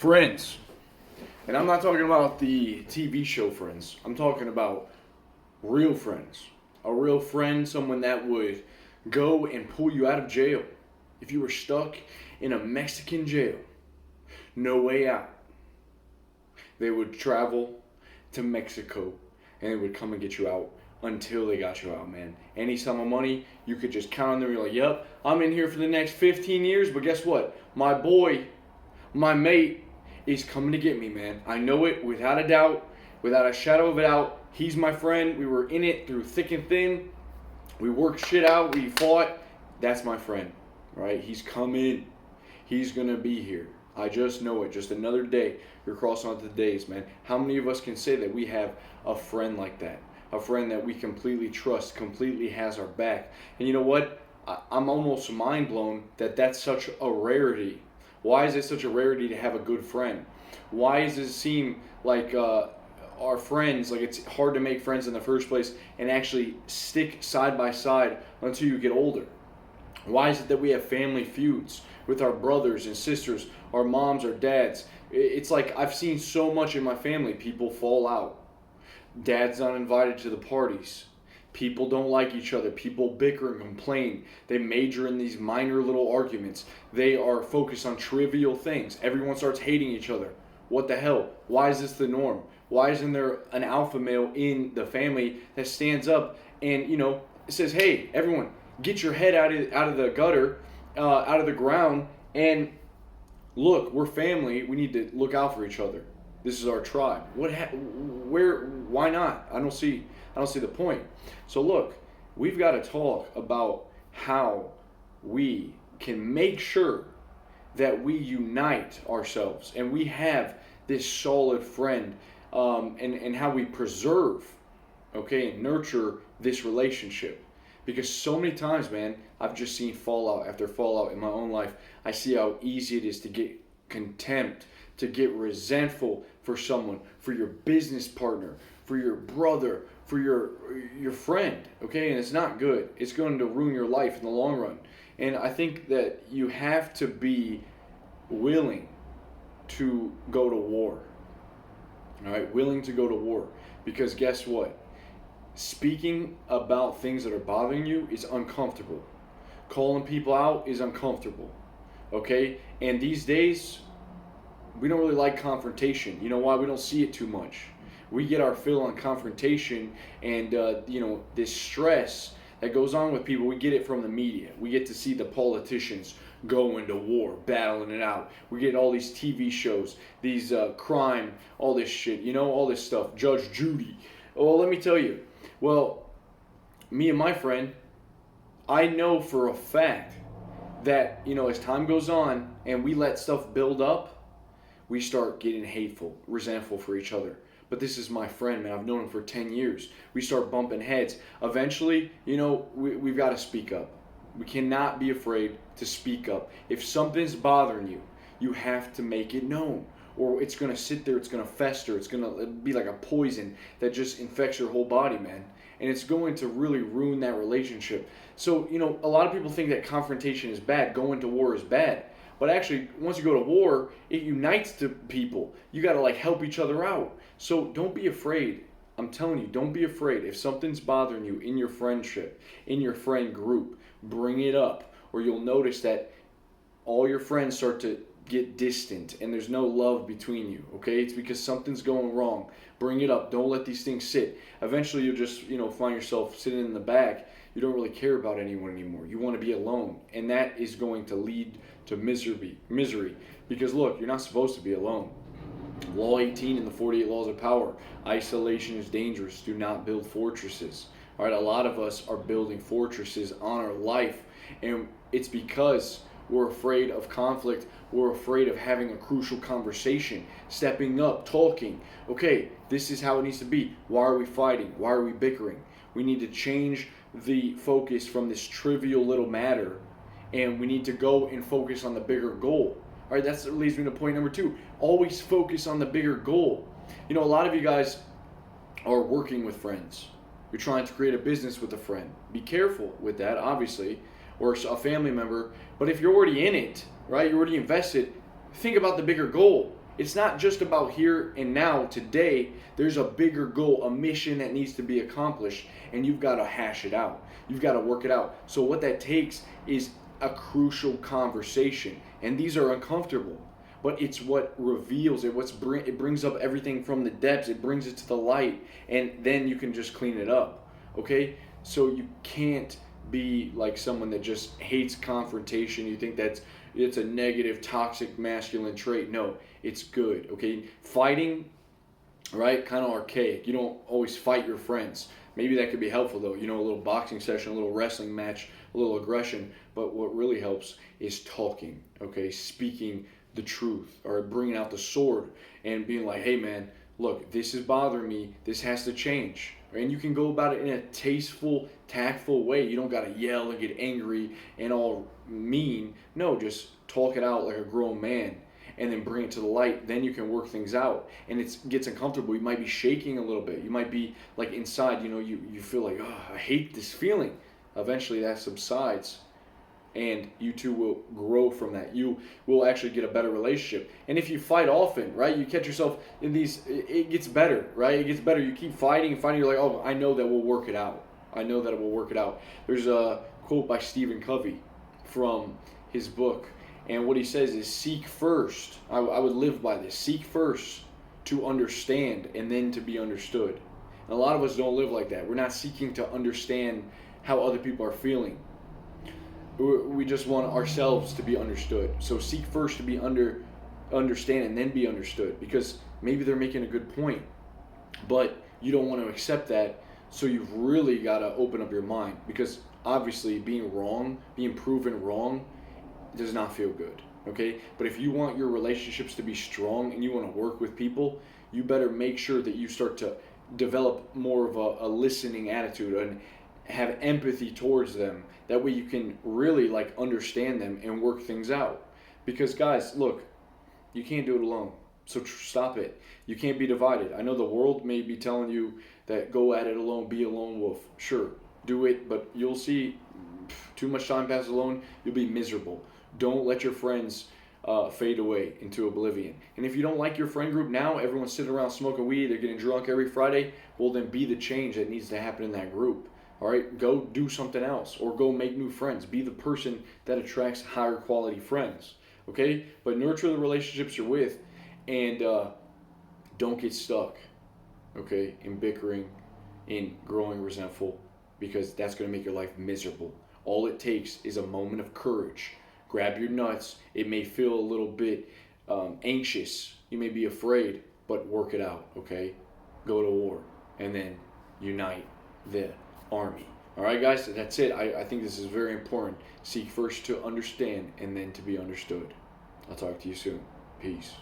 Friends. And I'm not talking about the TV show Friends. I'm talking about real friends. A real friend, someone that would go and pull you out of jail. If you were stuck in a Mexican jail, no way out, they would travel to Mexico and they would come and get you out until they got you out, man. Any sum of money, you could just count on them. You're like, yep, I'm in here for the next 15 years, but guess what? My boy, my mate, is coming to get me, man. I know it without a doubt, without a shadow of a doubt. He's my friend. We were in it through thick and thin. We worked shit out. We fought. That's my friend, right? He's coming. He's going to be here. I just know it. Just another day. You're crossing out the days, man. How many of us can say that we have a friend like that? A friend that we completely trust, completely has our back. And you know what? I'm almost mind blown that that's such a rarity. Why is it such a rarity to have a good friend? Why does it seem like our friends, like it's hard to make friends in the first place and actually stick side by side until you get older? Why is it that we have family feuds with our brothers and sisters, our moms, our dads? It's like I've seen so much in my family. People fall out. Dad's not invited to the parties. People don't like each other. People bicker and complain. They major in these minor little arguments. They are focused on trivial things. Everyone starts hating each other. What the hell? Why is this the norm? Why isn't there an alpha male in the family that stands up and, says, hey, everyone, get your head out of the gutter, out of the ground, and look, we're family. We need to look out for each other. This is our tribe. Why not? I don't see the point. So look, we've got to talk about how we can make sure that we unite ourselves and we have this solid friend, and how we preserve, and nurture this relationship. Because so many times, man, I've just seen fallout after fallout in my own life. I see how easy it is to get contempt, to get resentful for someone, for your business partner, for your brother, for your friend, and it's not good. It's going to ruin your life in the long run. And I think that you have to be willing to go to war. All right, willing to go to war. Because guess what? Speaking about things that are bothering you is uncomfortable. Calling people out is uncomfortable. And these days, we don't really like confrontation. You know why? We don't see it too much. We get our fill on confrontation and, this stress that goes on with people. We get it from the media. We get to see the politicians going to war, battling it out. We get all these TV shows, these crime, all this shit, all this stuff. Judge Judy. Well, let me tell you. Well, me and my friend, I know for a fact that, as time goes on and we let stuff build up, we start getting hateful, resentful for each other. But this is my friend, man. I've known him for 10 years. We start bumping heads. Eventually, we've got to speak up. We cannot be afraid to speak up. If something's bothering you, you have to make it known. Or it's going to sit there, it's going to fester, it's going to be like a poison that just infects your whole body, man. And it's going to really ruin that relationship. So, a lot of people think that confrontation is bad, going to war is bad. But actually, once you go to war, it unites the people. You got to help each other out. So don't be afraid. I'm telling you, don't be afraid. If something's bothering you in your friendship, in your friend group, bring it up. Or you'll notice that all your friends start to get distant and there's no love between you. It's because something's going wrong. Bring it up. Don't let these things sit. Eventually you'll just, find yourself sitting in the back. You don't really care about anyone anymore. You want to be alone. And that is going to lead to misery. Because look, you're not supposed to be alone. Law 18 in the 48 Laws of Power. Isolation is dangerous. Do not build fortresses. All right, a lot of us are building fortresses on our life. And it's because we're afraid of conflict. We're afraid of having a crucial conversation, stepping up, talking. This is how it needs to be. Why are we fighting? Why are we bickering? We need to change the focus from this trivial little matter, and we need to go and focus on the bigger goal. All right, that leads me to point number 2. Always focus on the bigger goal. A lot of you guys are working with friends. You're trying to create a business with a friend. Be careful with that, obviously, or a family member. But if you're already in it, right, you're already invested, think about the bigger goal. It's not just about here and now, today. There's a bigger goal, a mission that needs to be accomplished, and you've got to hash it out. You've got to work it out. So what that takes is a crucial conversation, and these are uncomfortable, but it's what reveals it. It brings up everything from the depths. It brings it to the light, and then you can just clean it up. Okay, so you can't be like someone that just hates confrontation. You think it's a negative, toxic, masculine trait. No, it's good. Okay, fighting, right? Kind of archaic. You don't always fight your friends. Maybe that could be helpful though. You know, a little boxing session, a little wrestling match, a little aggression. But what really helps is talking. Okay, speaking the truth, or bringing out the sword and being like, hey man, look, this is bothering me. This has to change. And you can go about it in a tasteful, tactful way. You don't got to yell and get angry and all mean. No, just talk it out like a grown man and then bring it to the light. Then you can work things out. And it gets uncomfortable. You might be shaking a little bit. You might be like inside, you feel like, oh, I hate this feeling. Eventually that subsides. And you two will grow from that. You will actually get a better relationship. And if you fight often, right, you catch yourself in these, it gets better, right? It gets better. You keep fighting and fighting. You're like, oh, I know that we'll work it out. I know that it will work it out. There's a quote by Stephen Covey from his book. And what he says is, seek first. I would live by this. Seek first to understand and then to be understood. And a lot of us don't live like that. We're not seeking to understand how other people are feeling. We just want ourselves to be understood. So seek first to be understand and then be understood, because maybe they're making a good point, but you don't want to accept that. So you've really got to open up your mind, because obviously being proven wrong does not feel good. Okay, but if you want your relationships to be strong and you want to work with people, you better make sure that you start to develop more of a listening attitude and have empathy towards them. That way you can really like understand them and work things out. Because guys, look, you can't do it alone. So stop it. You can't be divided. I know the world may be telling you that go at it alone, be a lone wolf. Sure, do it, but you'll see too much time passes alone, you'll be miserable. Don't let your friends fade away into oblivion. And if you don't like your friend group now, everyone's sitting around smoking weed, they're getting drunk every Friday, well then be the change that needs to happen in that group. All right, go do something else, or go make new friends. Be the person that attracts higher quality friends. Okay, but nurture the relationships you're with, and don't get stuck. Okay, in bickering, in growing resentful, because that's going to make your life miserable. All it takes is a moment of courage. Grab your nuts. It may feel a little bit anxious. You may be afraid, but work it out. Okay, go to war, and then unite the army. All right, guys, that's it. I think this is very important. Seek first to understand and then to be understood. I'll talk to you soon. Peace.